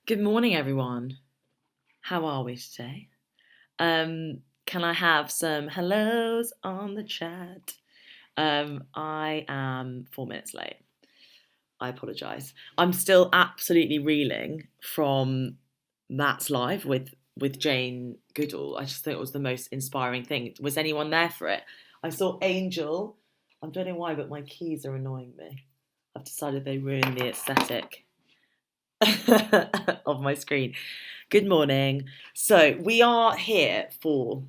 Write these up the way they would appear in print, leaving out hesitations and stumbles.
Good morning, everyone. How are we today? Can I have some hellos on the chat? I am 4 minutes late. I apologise. I'm still absolutely reeling from Matt's live with Jane Goodall. I just think it was the most inspiring thing. Was anyone there for it? I saw Angel. I don't know why, but my keys are annoying me. I've decided they ruin the aesthetic of my screen. Good morning. So we are here for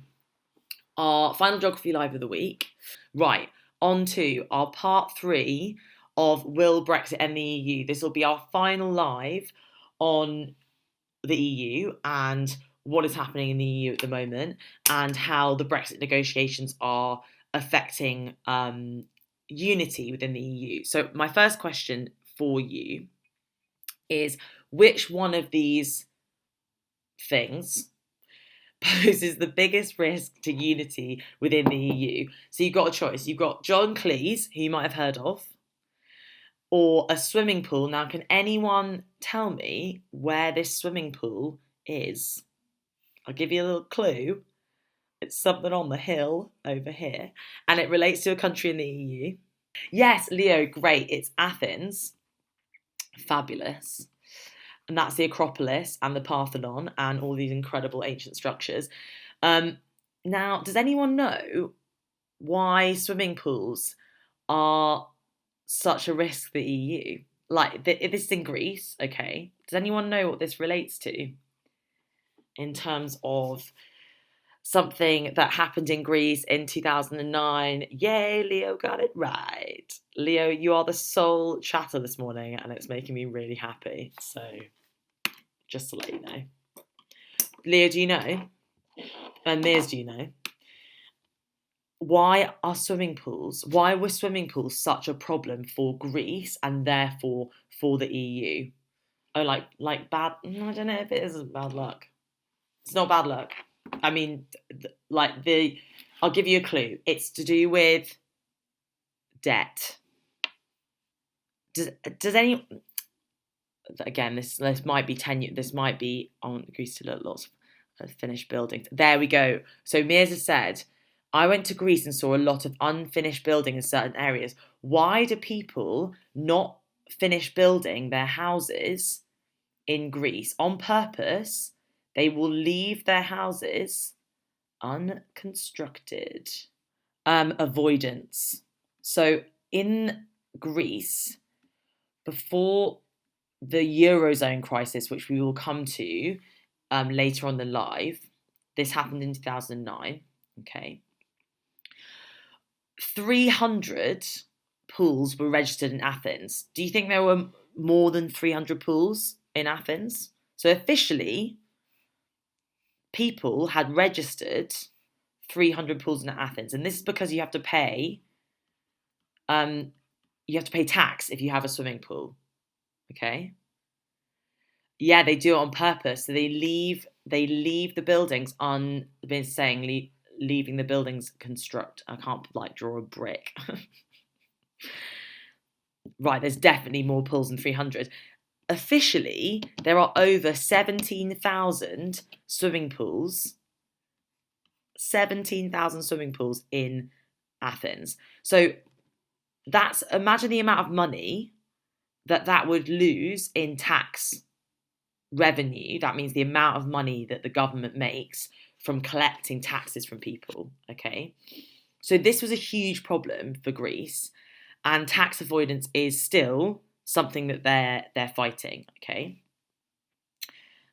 our final geography live of the week. Right, on to our part 3 of Will Brexit and the EU. This will be our final live on the EU and what is happening in the EU at the moment and how the Brexit negotiations are affecting unity within the EU. So my first question for you is, which one of these things poses the biggest risk to unity within the EU? So you've got a choice. You've got John Cleese, who you might have heard of, or a swimming pool. Now, can anyone tell me where this swimming pool is? I'll give you a little clue. It's something on the hill over here, and it relates to a country in the EU. Yes, Leo, great. It's Athens. Fabulous. And that's the Acropolis and the Parthenon and all these incredible ancient structures. Now, does anyone know why swimming pools are such a risk to the EU? Like, if this is in Greece, okay. Does anyone know what this relates to in terms of something that happened in Greece in 2009? Yay, Leo got it right. Leo, you are the sole chatter this morning, and it's making me really happy. So, just to let you know. Leo, do you know? And Mears, do you know? Why were swimming pools such a problem for Greece and therefore for the EU? Oh, like bad, I don't know if it is bad luck. It's not bad luck. I mean, I'll give you a clue. It's to do with debt. Does any, again, this might be tenure, this might be on Greece to lots of finished buildings. There we go. So Mears has said, I went to Greece and saw a lot of unfinished building in certain areas. Why do people not finish building their houses in Greece on purpose? They will leave their houses unconstructed. Avoidance. So in Greece, before the Eurozone crisis, which we will come to later on the live, this happened in 2009, okay. 300 pools were registered in Athens. Do you think there were more than 300 pools in Athens? So officially, people had registered 300 pools in Athens, and this is because you have to pay tax if you have a swimming pool. Okay. Yeah, they do it on purpose. So they leave the buildings leaving the buildings construct. I can't draw a brick. Right, there's definitely more pools than 300. Officially, there are over 17,000 swimming pools. 17,000 swimming pools in Athens. So imagine the amount of money that would lose in tax revenue. That means the amount of money that the government makes from collecting taxes from people, okay? So this was a huge problem for Greece, and tax avoidance is still something that they're fighting, okay?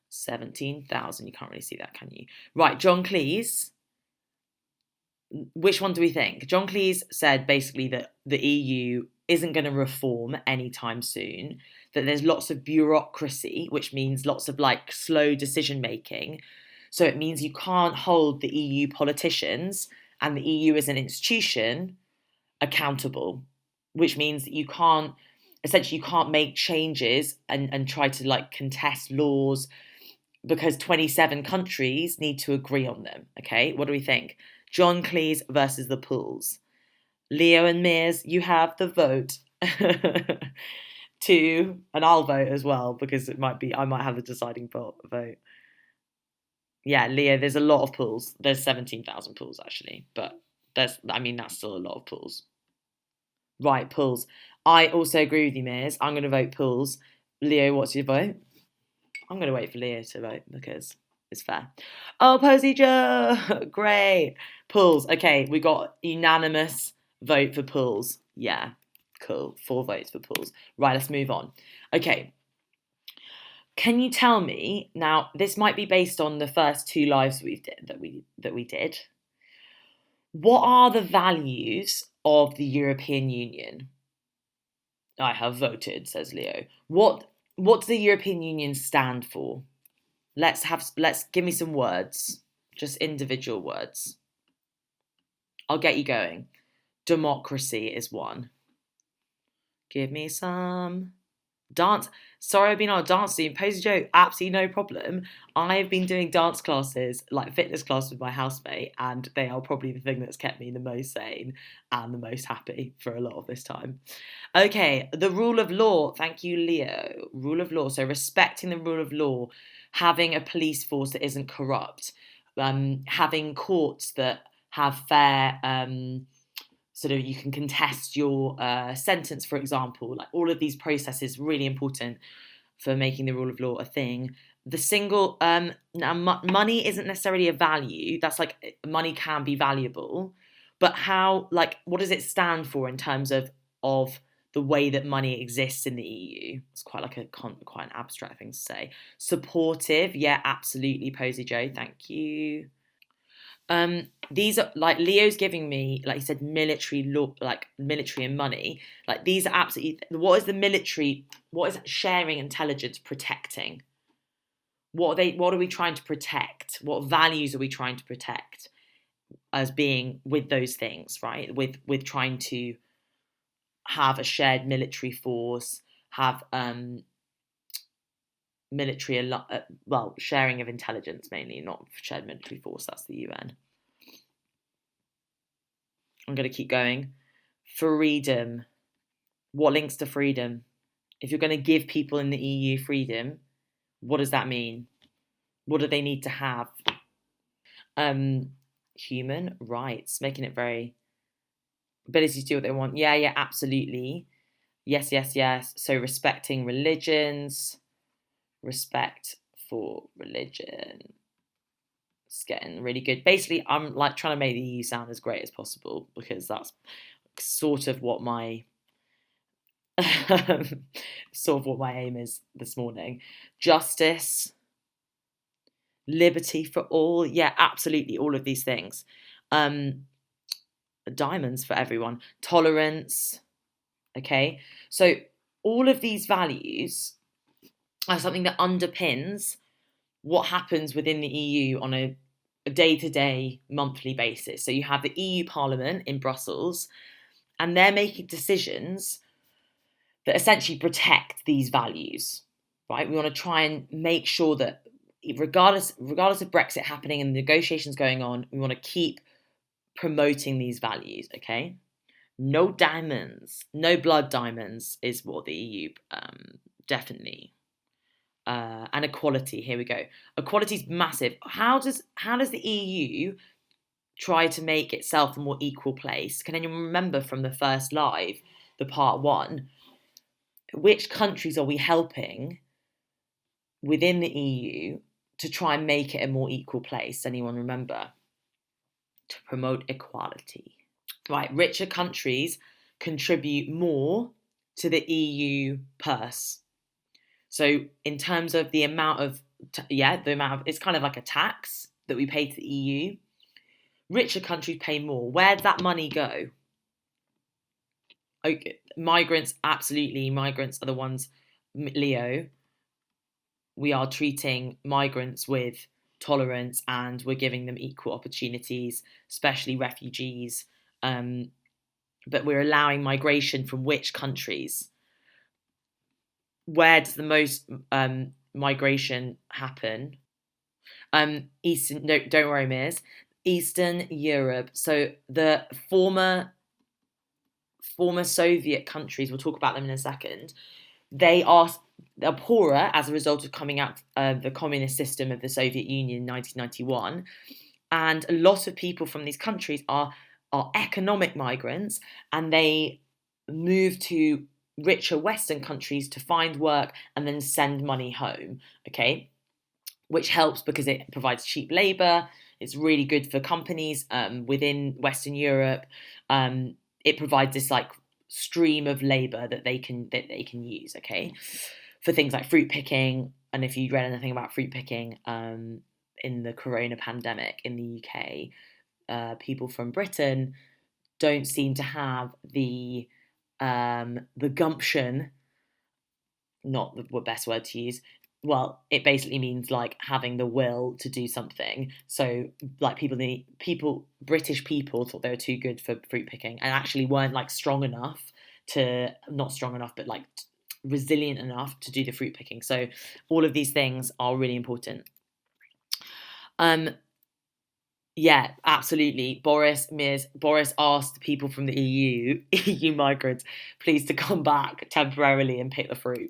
17,000, you can't really see that, can you? Right, John Cleese. Which one do we think? John Cleese said basically that the EU isn't going to reform anytime soon, that there's lots of bureaucracy, which means lots of slow decision making. So it means you can't hold the EU politicians and the EU as an institution accountable, which means that you can't make changes and try to contest laws because 27 countries need to agree on them. Okay, what do we think? John Cleese versus the pools. Leo and Mears, you have the vote. 2, and I'll vote as well because I might have a deciding vote. Yeah, Leo, there's a lot of pools. There's 17,000 pools actually, but that's still a lot of pools. Right, pools. I also agree with you, Mears. I'm going to vote pools. Leo, what's your vote? I'm going to wait for Leo to vote because it's fair. Oh, Posy Joe! Great. Pools. Okay, we got unanimous vote for pools. Yeah, cool. 4 votes for pools. Right, let's move on. Okay. Can you tell me now? This might be based on the first 2 lives that we did. What are the values of the European Union? I have voted, says Leo. What does the European Union stand for? Let's give me some words. Just individual words. I'll get you going. Democracy is one. Give me some. Dance. Sorry, I've been on a dance team. Posy Joe, absolutely no problem. I've been doing dance classes, like fitness classes with my housemate, and they are probably the thing that's kept me the most sane and the most happy for a lot of this time. Okay, the rule of law. Thank you, Leo. Rule of law. So respecting the rule of law, having a police force that isn't corrupt, having courts that have fair sort of, you can contest your sentence, for example. Like all of these processes really important for making the rule of law a thing. The single now money isn't necessarily a value. That's like, money can be valuable, but how, like, what does it stand for in terms of the way that money exists in the EU? It's quite an abstract thing to say. Supportive, yeah, absolutely, Posy Joe. Thank you. These are like Leo's giving me, like he said, military law, like military and money. Like these are absolutely. What is the military? What is sharing intelligence protecting? What are we trying to protect? What values are we trying to protect as being with those things, right? With trying to have a shared military force, have military, sharing of intelligence mainly, not shared military force. That's the UN. I'm going to keep going. Freedom. What links to freedom? If you're going to give people in the EU freedom, what does that mean? What do they need to have? Human rights, making it very ability to do what they want. Yeah, absolutely. Yes. So respecting religions, respect for religion. It's getting really good. Basically, I'm like trying to make the EU sound as great as possible because that's sort of what my aim is this morning. Justice, liberty for all. Yeah, absolutely, all of these things. Diamonds for everyone. Tolerance. Okay, so all of these values are something that underpins what happens within the EU on a day-to-day, monthly basis. So you have the EU Parliament in Brussels, and they're making decisions that essentially protect these values, right? We want to try and make sure that regardless of Brexit happening and the negotiations going on, we want to keep promoting these values, okay? No diamonds, no blood diamonds is what the EU definitely. And equality, here we go. Equality is massive. How does the EU try to make itself a more equal place? Can anyone remember from the first live, the part 1, which countries are we helping within the EU to try and make it a more equal place? Anyone remember? To promote equality. Right, richer countries contribute more to the EU purse. So in terms of the amount of, it's kind of like a tax that we pay to the EU. Richer countries pay more. Where does that money go? Okay, migrants, absolutely. Migrants are the ones, Leo. We are treating migrants with tolerance and we're giving them equal opportunities, especially refugees. But we're allowing migration from which countries? Where does the most migration happen? Eastern. No, don't worry, Miz. Eastern Europe. So the former Soviet countries. We'll talk about them in a second. they're poorer as a result of coming out of the communist system of the Soviet Union in 1991. And a lot of people from these countries are economic migrants, and they move to richer Western countries to find work and then send money home, okay? Which helps because it provides cheap labour. It's really good for companies within Western Europe. It provides this like stream of labour that they can use, okay, for things like fruit picking. And if you read anything about fruit picking in the corona pandemic in the UK, people from Britain don't seem to have the gumption, not the best word to use. Well, it basically means like having the will to do something. So like British people thought they were too good for fruit picking and actually weren't like not strong enough, but like resilient enough to do the fruit picking. So all of these things are really important. Yeah, absolutely. Boris asked people from the EU migrants, please to come back temporarily and pick the fruit,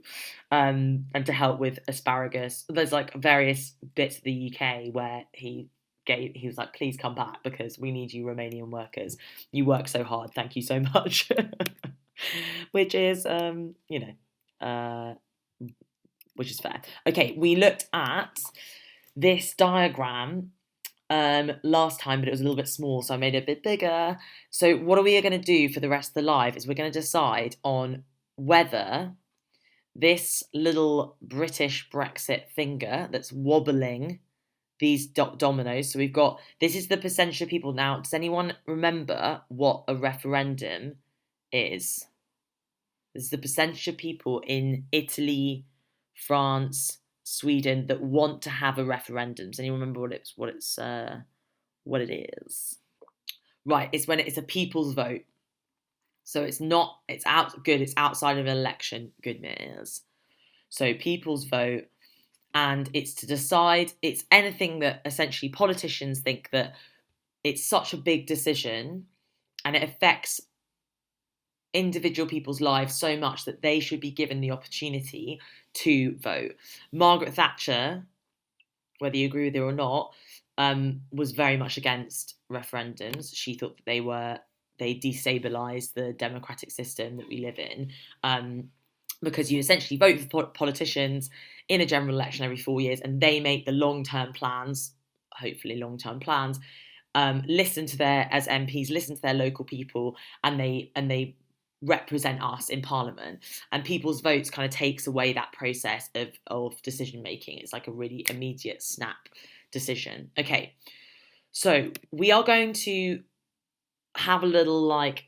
and to help with asparagus. There's like various bits of the UK where he was like, please come back because we need you Romanian workers. You work so hard. Thank you so much. Which is, which is fair. Okay, we looked at this diagram last time, but it was a little bit small, so I made it a bit bigger. So what are we going to do for the rest of the live is we're going to decide on whether this little British Brexit finger that's wobbling these dominoes. So this is the percentage of people. Now, does anyone remember what a referendum is? This is the percentage of people in Italy, France, Sweden that want to have a referendum. Does anyone remember what it is? Right, it's when it's a people's vote. So it's outside of an election, goodness. So people's vote, and it's to decide, it's anything that essentially politicians think that it's such a big decision and it affects individual people's lives so much that they should be given the opportunity to vote. Margaret Thatcher, whether you agree with it or not, was very much against referendums. She thought that they destabilised the democratic system that we live in, because you essentially vote for politicians in a general election every 4 years, and they make the long-term plans, hopefully long-term plans, listen to as MPs, listen to their local people, and they represent us in Parliament, and people's votes kind of takes away that process of decision making. It's like a really immediate snap decision. Okay, so we are going to have a little like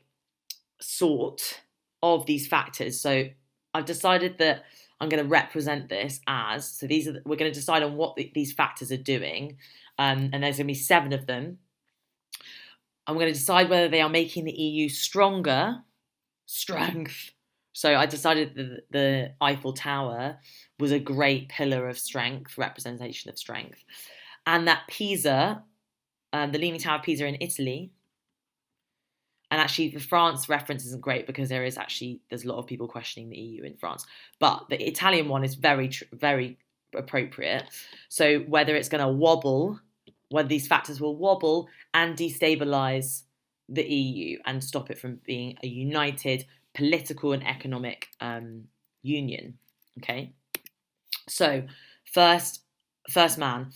sort of these factors. So I've decided that I'm going to represent this as, so we're going to decide on what these factors are doing, and there's going to be 7 of them. I'm going to decide whether they are making the EU stronger. Strength. So I decided that the Eiffel Tower was a great pillar of strength, representation of strength, and that Pisa, the Leaning Tower of Pisa in Italy, and actually the France reference isn't great because there's a lot of people questioning the EU in France, but the Italian one is very, very appropriate. So whether it's going to wobble, whether these factors will wobble and destabilise the EU and stop it from being a united political and economic union. Okay, so first man,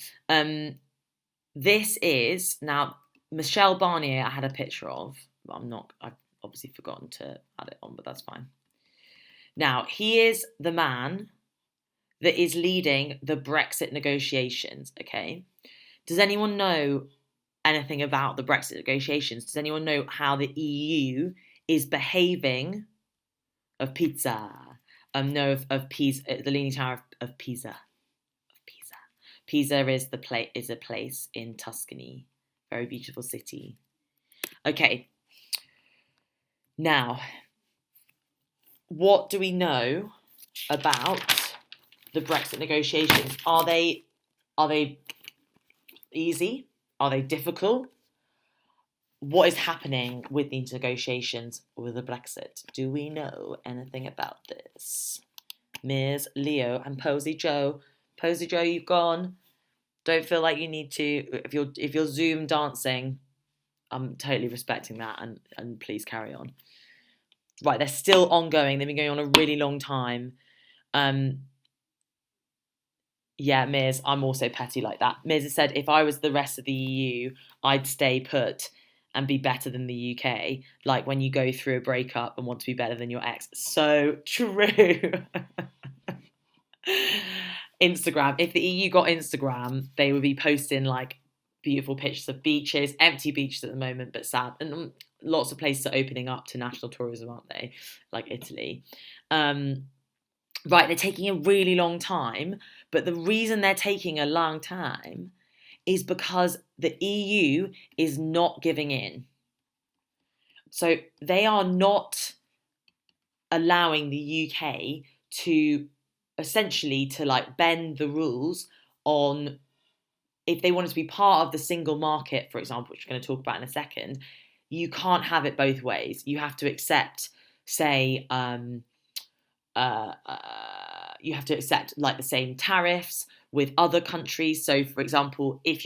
this is now Michel Barnier. I had a picture of, but I've obviously forgotten to add it on, but that's fine. Now he is the man that is leading the Brexit negotiations. Okay, does anyone know anything about the Brexit negotiations? Does anyone know how the EU is behaving? Of Pisa, of Pisa, the Leaning Tower of Pisa. Pisa is a place in Tuscany, very beautiful city. Okay. Now, what do we know about the Brexit negotiations? Are they easy? Are they difficult? What is happening with these negotiations with the Brexit? Do we know anything about this? Mears, Leo, and Posy Joe. Posy Joe, you've gone. Don't feel like you need to. If you're Zoom dancing, I'm totally respecting that, and please carry on. Right, they're still ongoing. They've been going on a really long time. Yeah, Mears, I'm also petty like that. Mears has said, if I was the rest of the EU, I'd stay put and be better than the UK. Like when you go through a breakup and want to be better than your ex. So true. Instagram. If the EU got Instagram, they would be posting like beautiful pictures of beaches, empty beaches at the moment, but sad. And lots of places are opening up to national tourism, aren't they? Like Italy. Right, they're taking a really long time, but the reason they're taking a long time is because the EU is not giving in. So they are not allowing the UK to essentially to like bend the rules on if they wanted to be part of the single market, for example, which we're going to talk about in a second. You can't have it both ways. You have to accept, say, you have to accept like the same tariffs with other countries. So, for example, if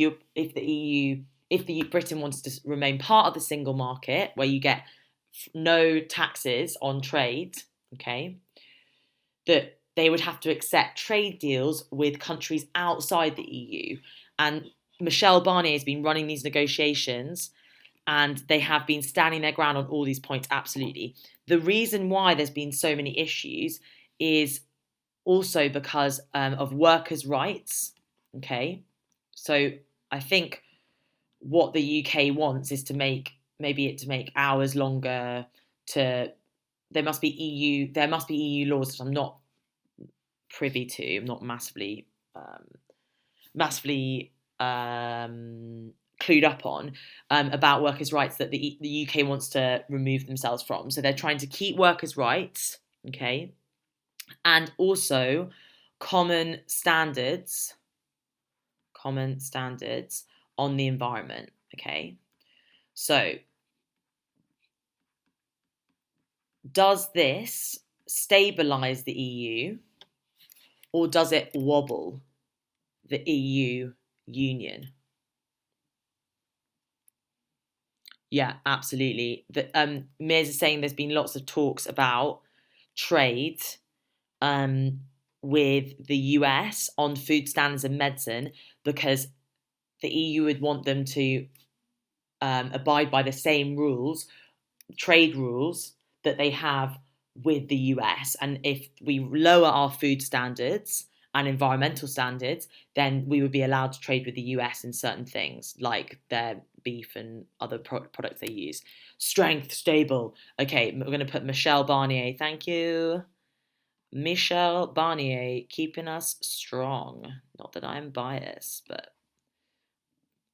Britain wants to remain part of the single market, where you get no taxes on trade, okay, that they would have to accept trade deals with countries outside the EU. And Michel Barnier has been running these negotiations, and they have been standing their ground on all these points, absolutely. The reason why there's been so many issues is also because of workers' rights, okay? So I think what the UK wants is to make hours longer. There must be EU laws that I'm not privy to. I'm not massively clued up on about workers' rights that the UK wants to remove themselves from. So they're trying to keep workers' rights, okay, and also common standards on the environment, okay. So does this stabilize the EU or does it wobble the EU union? Yeah, absolutely. Mears is saying there's been lots of talks about trade with the US on food standards and medicine because the EU would want them to abide by the same rules, trade rules, that they have with the US. And if we lower our food standards and environmental standards, then we would be allowed to trade with the US in certain things, like their beef and other products they use. Strength, stable. Okay, we're going to put Michel Barnier. Thank you. Michel Barnier, keeping us strong. Not that I'm biased, but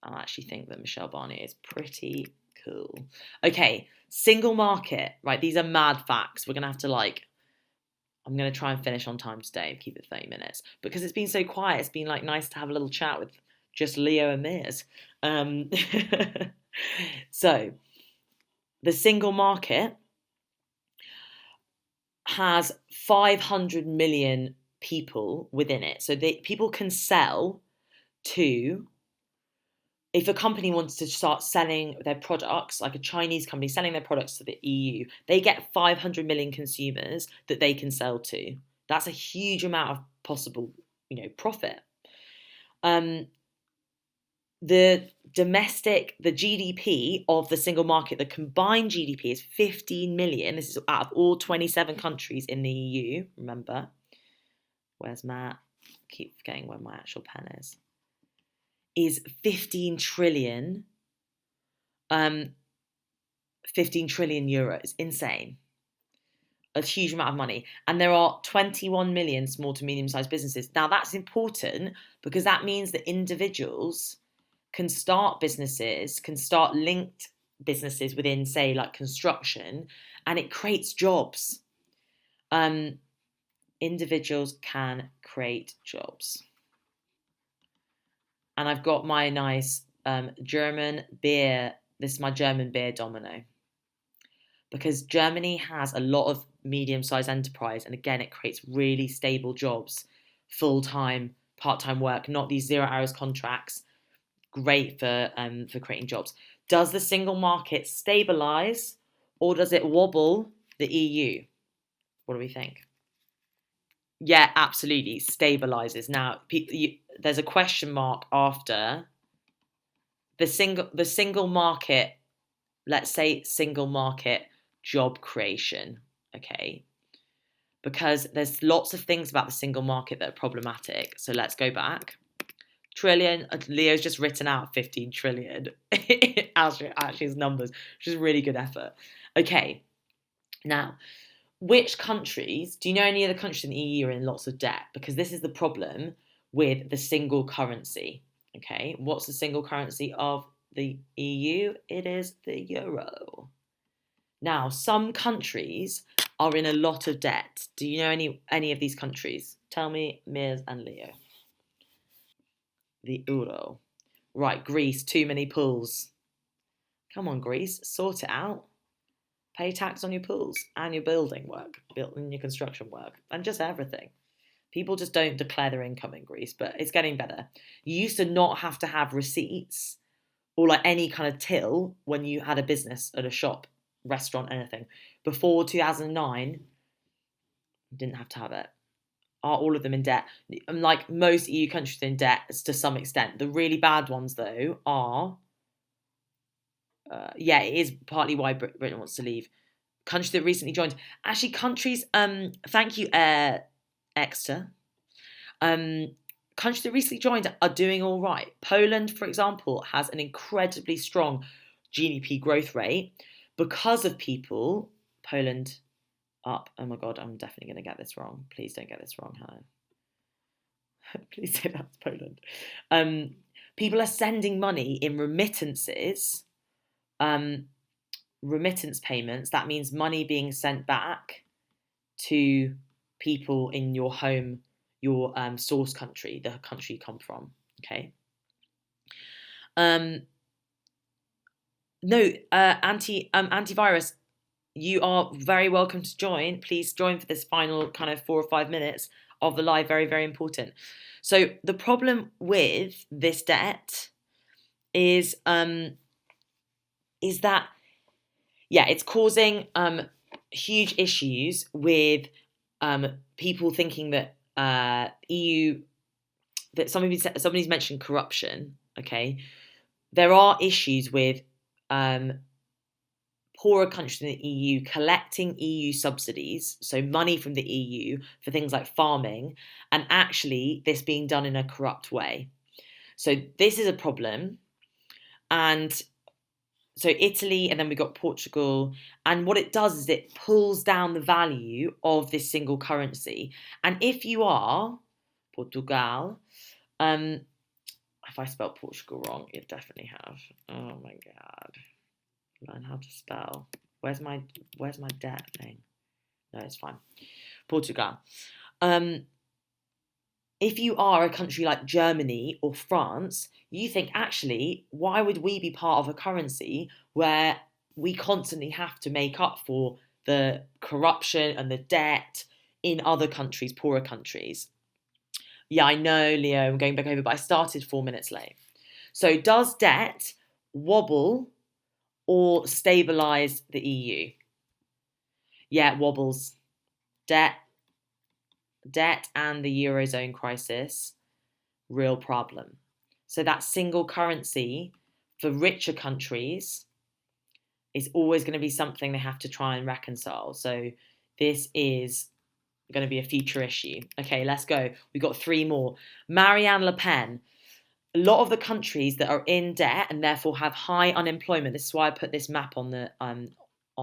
I actually think that Michel Barnier is pretty cool. Okay, single market. Right, these are mad facts. We're going to have to I'm going to try and finish on time today, keep it 30 minutes. Because it's been so quiet, it's been nice to have a little chat with just Leo and Mears. So, the single market has 500 million people within it. So people can sell to, if a company wants to start selling their products, like a Chinese company selling their products to the EU, they get 500 million consumers that they can sell to. That's a huge amount of possible, profit. The GDP of the single market, the combined GDP is 15 million. This is out of all 27 countries in the EU, remember. Where's Matt? Keep forgetting where my actual pen is 15 trillion. 15 trillion euros. Insane. A huge amount of money. And there are 21 million small to medium-sized businesses. Now, that's important because that means that individuals can start businesses, can start linked businesses within, say, like construction, and it creates jobs. Individuals can create jobs. And I've got my nice German beer. This is my German beer domino. because Germany has a lot of medium-sized enterprise, and again, it creates really stable jobs, full-time, part-time work, not these 0 hours contracts. Great for creating jobs. Does the single market stabilize, or does it wobble the EU? What do we think? Yeah, absolutely stabilizes. Now, there's a question mark after the single market. Let's say single market job creation. Okay, because there's lots of things about the single market that are problematic. So let's go back. Trillion. Leo's just written out 15 trillion. actually, his numbers, which is really good effort. Okay, now, which countries, do you know any of the countries in the EU are in lots of debt? Because this is the problem with the single currency. Okay, what's the single currency of the EU? It is the euro. Now, some countries are in a lot of debt. Do you know any of these countries? Tell me, Mirs and Leo. The euro. Right, Greece, too many pools. Come on, Greece, sort it out. Pay tax on your pools and your building work, building your construction work, and just everything. People just don't declare their income in Greece, but it's getting better. You used to not have to have receipts or like any kind of till when you had a business at a shop, restaurant, anything. Before 2009, you didn't have to have it. Are all of them in debt? Like most EU countries in debt to some extent. The really bad ones, though, are yeah, it is partly why Britain wants to leave. Countries that recently joined. Actually, countries. Thank you, Exeter. Countries that recently joined are doing all right. Poland, for example, has an incredibly strong GDP growth rate because of people. Poland up. Oh my God, I'm definitely going to get this wrong. Please don't get this wrong, Hannah. Please say that's Poland. People are sending money in remittances. Remittance payments, that means money being sent back to people in your home, your source country, the country you come from. Okay. No, antivirus. You are very welcome to join. Please join for this final kind of 4 or 5 minutes of the live. Very, very important. So the problem with this debt is that, yeah, it's causing huge issues with people thinking that EU, that somebody's mentioned corruption. Okay, there are issues with poorer countries in the EU collecting EU subsidies, so money from the EU for things like farming, and actually this being done in a corrupt way. So this is a problem, and so Italy, and then we got Portugal, and what it does is it pulls down the value of this single currency. And if you are Portugal, if I spelled Portugal wrong, you definitely have. Oh my God, learn how to spell. Where's my debt thing? No, it's fine. Portugal. If you are a country like Germany or France, you think, actually, why would we be part of a currency where we constantly have to make up for the corruption and the debt in other countries, poorer countries? Yeah, I know, Leo, I'm going back over, but I started 4 minutes late. So does debt wobble or stabilise the EU? Yeah, it wobbles. Debt and the Eurozone crisis, real problem. So that single currency for richer countries is always going to be something they have to try and reconcile. So this is going to be a future issue. Okay, let's go. We've got 3 more. Marianne Le Pen. A lot of the countries that are in debt and therefore have high unemployment, this is why I put this map on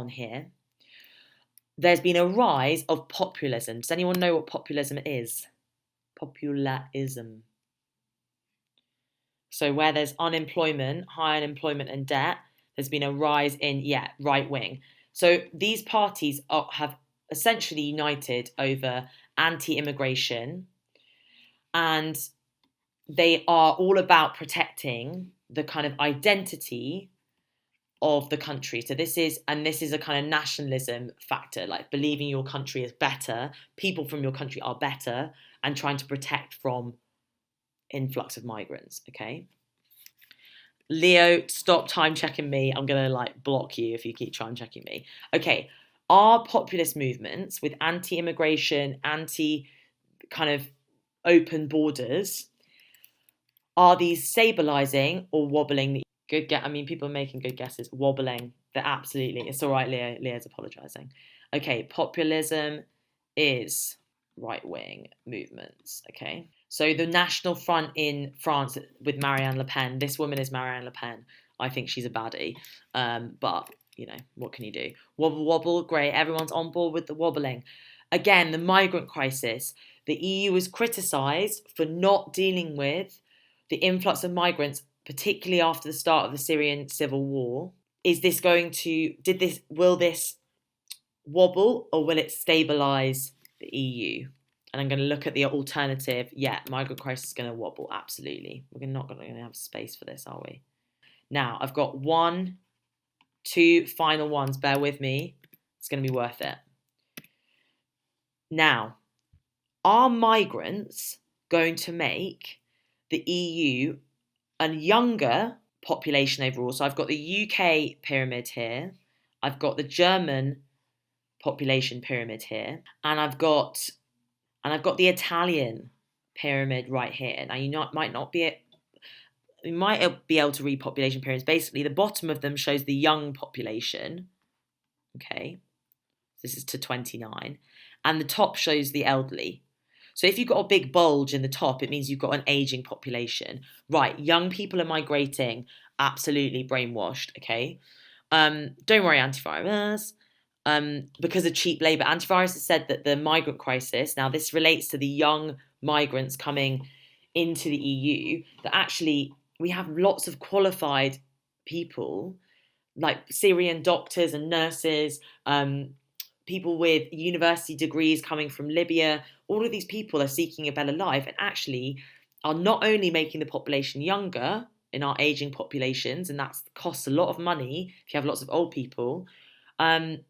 here. There's been a rise of populism. Does anyone know what populism is? Populism. So where there's unemployment, high unemployment and debt, there's been a rise in, right wing. So these parties have essentially united over anti-immigration, and they are all about protecting the kind of identity of the country. So this is a kind of nationalism factor, like believing your country is better, people from your country are better, and trying to protect from influx of migrants. Okay. Leo, stop time checking me. I'm gonna like block you if you keep time checking me. Okay. Are populist movements with anti-immigration, anti kind of open borders, are these stabilizing or wobbling the good I mean, people are making good guesses. Wobbling. They're absolutely. It's all right, Leo. Leo's apologising. Okay, populism is right-wing movements. Okay. So the National Front in France with Marine Le Pen. This woman is Marine Le Pen. I think she's a baddie. But, what can you do? Wobble, wobble, great. Everyone's on board with the wobbling. Again, the migrant crisis. The EU was criticised for not dealing with the influx of migrants, particularly after the start of the Syrian civil war. Will this wobble or will it stabilise the EU? And I'm going to look at the alternative. Yeah, migrant crisis is going to wobble, absolutely. We're not going to have space for this, are we? Now, I've got 2 final ones. Bear with me. It's going to be worth it. Now, are migrants going to make the EU a younger population overall? So I've got the UK pyramid here. I've got the German population pyramid here. And I've got the Italian pyramid right here. Now, you might be able to read population pyramids. Basically, the bottom of them shows the young population. Okay. This is to 29. And the top shows the elderly. So if you've got a big bulge in the top, it means you've got an aging population. Right, young people are migrating. Absolutely brainwashed, okay? Don't worry, antivirus. Because of cheap labour. Antivirus has said that the migrant crisis, now this relates to the young migrants coming into the EU, that actually we have lots of qualified people, like Syrian doctors and nurses, people with university degrees coming from Libya. All of these people are seeking a better life and actually are not only making the population younger in our aging populations, and that costs a lot of money if you have lots of old people, and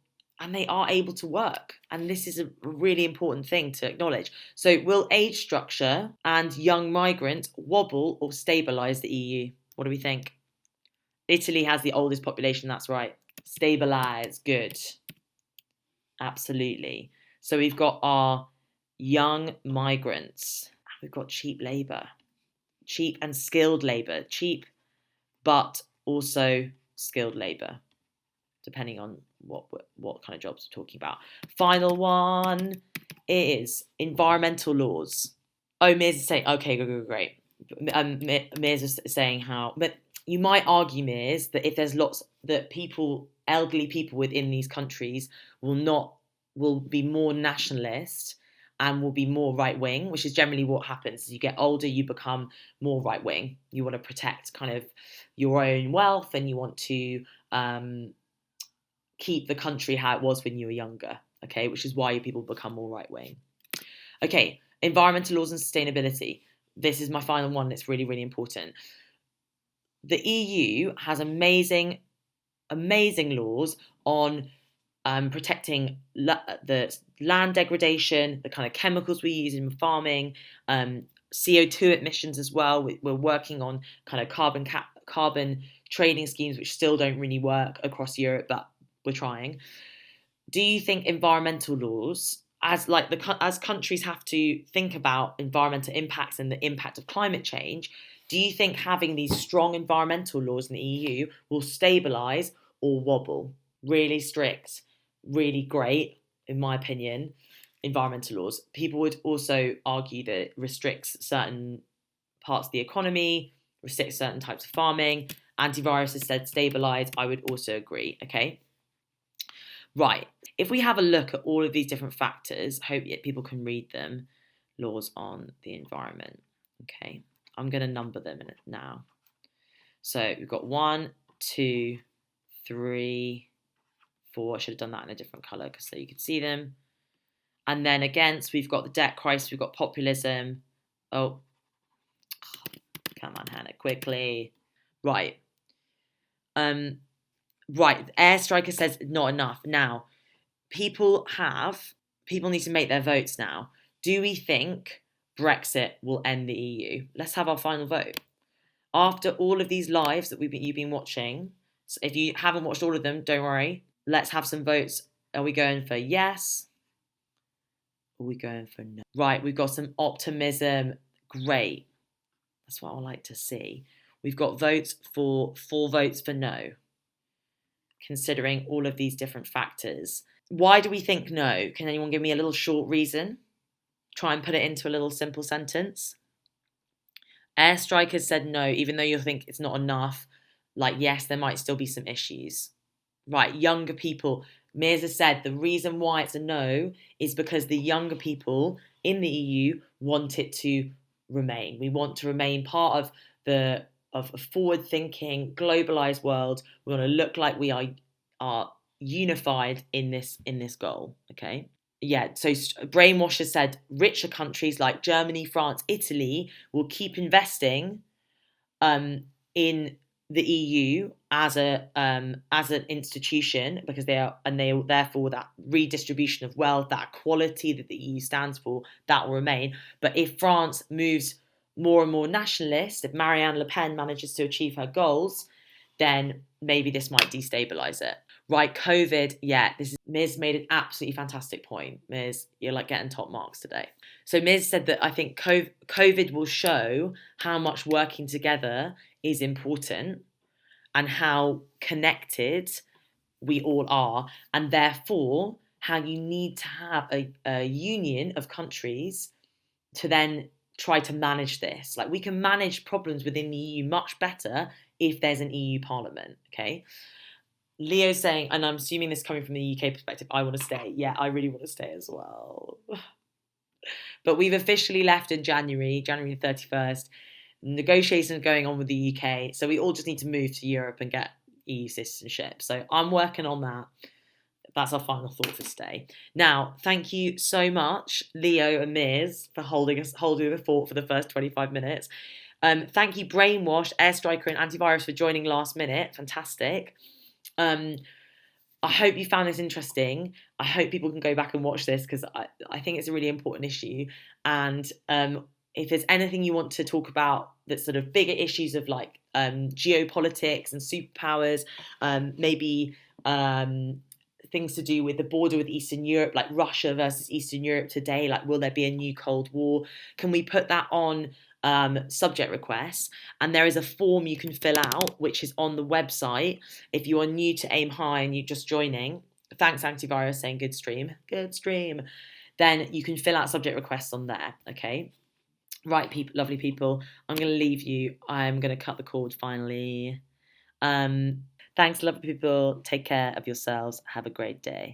they are able to work. And this is a really important thing to acknowledge. So will age structure and young migrants wobble or stabilise the EU? What do we think? Italy has the oldest population, that's right. Stabilise, good. Absolutely. So we've got our young migrants. We've got cheap labour. Cheap and skilled labour. Cheap, but also skilled labour, depending on what kind of jobs we're talking about. Final one is environmental laws. Oh, Mirs is saying, okay, great. Mirs is saying how, but you might argue, Mirs, that if there's lots that elderly people within these countries will be more nationalist and will be more right wing, which is generally what happens. As you get older, you become more right wing. You want to protect kind of your own wealth, and you want to keep the country how it was when you were younger. Okay, which is why people become more right wing. Okay, environmental laws and sustainability. This is my final one. It's really, really important. The EU has amazing laws on protecting the land degradation, the kind of chemicals we use in farming, CO2 emissions as well. We're working on kind of carbon trading schemes, which still don't really work across Europe, but we're trying. Do you think environmental laws, as countries have to think about environmental impacts and the impact of climate change, do you think having these strong environmental laws in the EU will stabilise or wobble? Really strict, really great, in my opinion, environmental laws. People would also argue that it restricts certain parts of the economy, restricts certain types of farming. Antivirus has said stabilise. I would also agree, okay? Right, if we have a look at all of these different factors, hope people can read them, laws on the environment, okay? I'm going to number them now. So we've got 1, 2, 3, 4. I should have done that in a different colour so you could see them. And then against, we've got the debt crisis, we've got populism. Oh, come on, Hannah, quickly. Right. Right, Airstriker says not enough. Now, people need to make their votes now. Do we think Brexit will end the EU? Let's have our final vote. After all of these lives that you've been watching, so if you haven't watched all of them, don't worry. Let's have some votes. Are we going for yes? Or are we going for no? Right, we've got some optimism. Great. That's what I like to see. We've got votes for 4 votes for no, considering all of these different factors. Why do we think no? Can anyone give me a little short reason? Try and put it into a little simple sentence. Airstrikers said no, even though you think it's not enough. Like, yes, there might still be some issues. Right, younger people. Mirza said the reason why it's a no is because the younger people in the EU want it to remain. We want to remain part of a forward-thinking, globalized world. We want to look like we are unified in this goal. Okay. Yeah, so Brainwasher said richer countries like Germany, France, Italy will keep investing in the EU as an institution because they therefore that redistribution of wealth, that equality that the EU stands for, that will remain. But if France moves more and more nationalist, if Marianne Le Pen manages to achieve her goals, then maybe this might destabilize it. Right, COVID, yeah, Miz made an absolutely fantastic point. Miz, you're like getting top marks today. So Miz said that I think COVID will show how much working together is important and how connected we all are, and therefore how you need to have a union of countries to then try to manage this. Like, we can manage problems within the EU much better if there's an EU parliament, okay? Leo's saying, and I'm assuming this coming from the UK perspective, I want to stay. Yeah, I really want to stay as well. But we've officially left in January the 31st. Negotiations are going on with the UK, so we all just need to move to Europe and get EU citizenship. So I'm working on that. That's our final thought for today. Now, thank you so much, Leo and Miz, for holding the fort for the first 25 minutes. Thank you, Brainwash, Airstriker, and Antivirus for joining last minute. Fantastic. I hope you found this interesting. I hope people can go back and watch this because I think it's a really important issue. And if there's anything you want to talk about that's sort of bigger issues of like geopolitics and superpowers, maybe things to do with the border with Eastern Europe, like Russia versus Eastern Europe today, like will there be a new Cold War? Can we put that on subject requests? And there is a form you can fill out, which is on the website. If you are new to AimHi and you're just joining, thanks Antivirus saying good stream, then you can fill out subject requests on there, okay? Right, people, lovely people, I'm going to leave you. I'm going to cut the cord finally. Thanks, lovely people. Take care of yourselves. Have a great day.